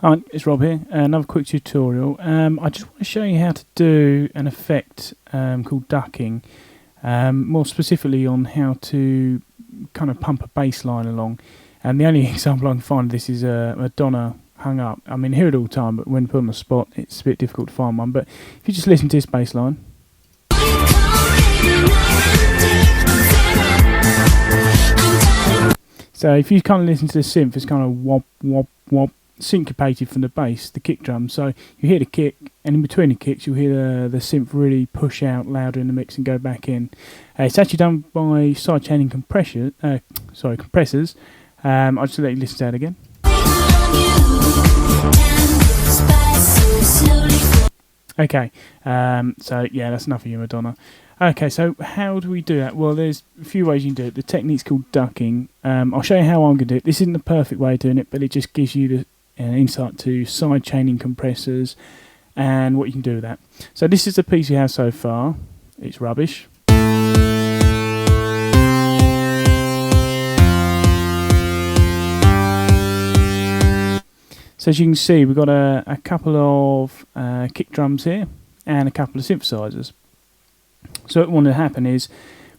Hi, it's Rob here. Another quick tutorial. I just want to show you how to do an effect called ducking, more specifically on how to kind of pump a bass line along. And the only example I can find of this is Madonna hung up. I mean, hear it all the time, but when put on the spot, it's a bit difficult to find one. But if you just listen to this bass line. So if you kind of listen to the synth, it's kind of wop, wop, wop, syncopated from the bass, the kick drum. So you hear the kick, and in between the kicks you'll hear the synth really push out louder in the mix and go back in. It's actually done by sidechaining compressors. I'll just let you listen to that again. Okay, so yeah, that's enough of you, Madonna. Okay, so how do we do that? Well, there's a few ways you can do it. The technique's called ducking. I'll show you how I'm going to do it. This isn't the perfect way of doing it, but it just gives you an insight to sidechaining compressors and what you can do with that. So this is the piece we have so far. It's rubbish. So as you can see, we've got a couple of kick drums here and a couple of synthesizers. So what we want to happen is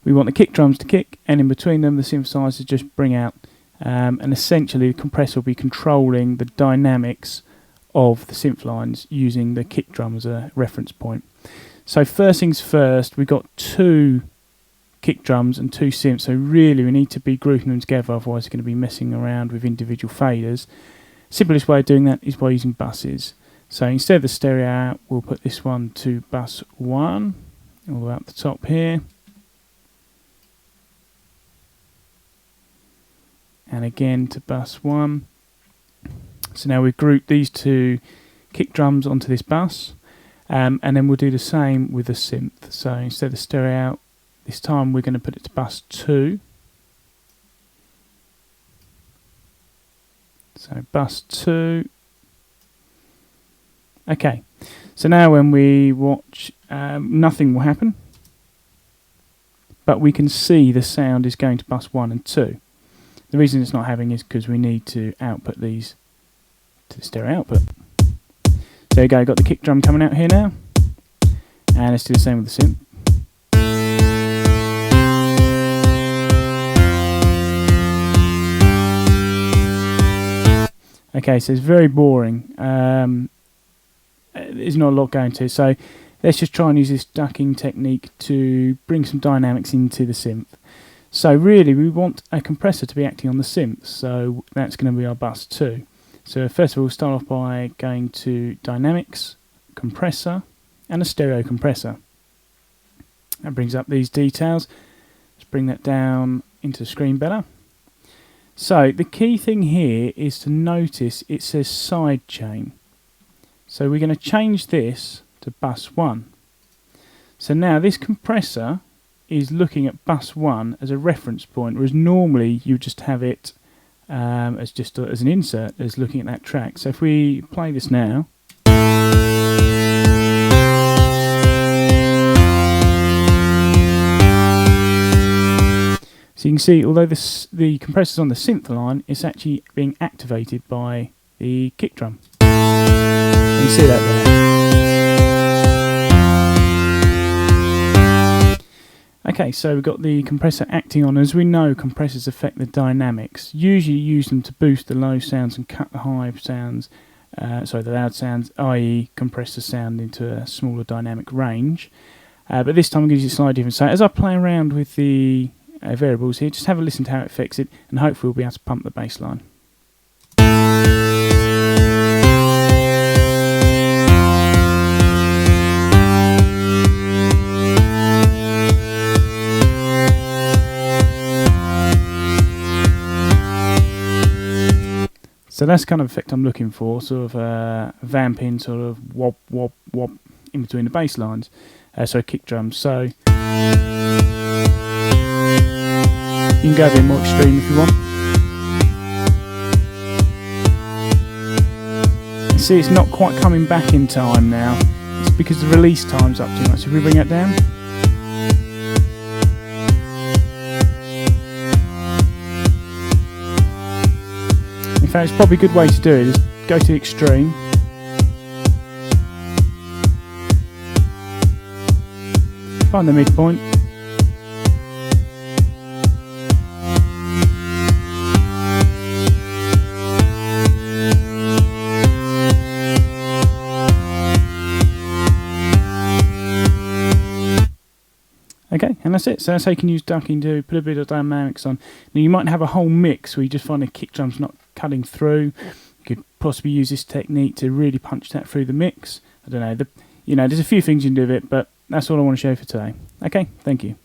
we want the kick drums to kick, and in between them the synthesizers just bring out, and essentially the compressor will be controlling the dynamics of the synth lines using the kick drum as a reference point. So first things first, we've got two kick drums and two synths, so really we need to be grouping them together, otherwise we're going to be messing around with individual faders. Simplest way of doing that is by using buses. So instead of the stereo out, we'll put this one to bus 1, all the way up the top here. And again to bus 1. So now we've grouped these two kick drums onto this bus, and then we'll do the same with the synth. So instead of the stereo out, this time we're going to put it to bus 2. So bus 2. Okay, so now when we watch, nothing will happen, but we can see the sound is going to bus 1 and 2. The reason it's not having is because we need to output these to the stereo output. So there you go, got the kick drum coming out here now, and let's do the same with the synth. Okay, so it's very boring. There's not a lot going to, so let's just try and use this ducking technique to bring some dynamics into the synth. So really we want a compressor to be acting on the synth, so that's going to be our bus 2. So first of all, we'll start off by going to dynamics, compressor, and a stereo compressor. That brings up these details. Let's bring that down into the screen better. So the key thing here is to notice it says sidechain. So we're going to change this to bus 1. So now this compressor is looking at bus 1 as a reference point, whereas normally you just have it as an insert, as looking at that track. So if we play this now, so you can see, although the compressor's on the synth line, it's actually being activated by the kick drum. You see that there. Okay, so we've got the compressor acting on. As we know, compressors affect the dynamics. Usually you use them to boost the low sounds and cut the high sounds, the loud sounds, i.e. compress the sound into a smaller dynamic range. But this time I'm going to use it slightly different. So as I play around with the variables here, just have a listen to how it affects it, and hopefully we'll be able to pump the bass line. So that's the kind of effect I'm looking for, sort of vamping, sort of wop, wop, wop in between the bass lines, kick drums. So you can go a bit more extreme if you want. See, it's not quite coming back in time now. It's because the release time's up too much. So if we bring that down. In fact, it's probably a good way to do it is go to the extreme. Find the midpoint. Okay, and that's it. So that's how you can use ducking to put a bit of dynamics on. Now you might have a whole mix where you just find the kick drum's not cutting through. You could possibly use this technique to really punch that through the mix. I don't know. There's a few things you can do with it, but that's all I want to show you for today. Okay, thank you.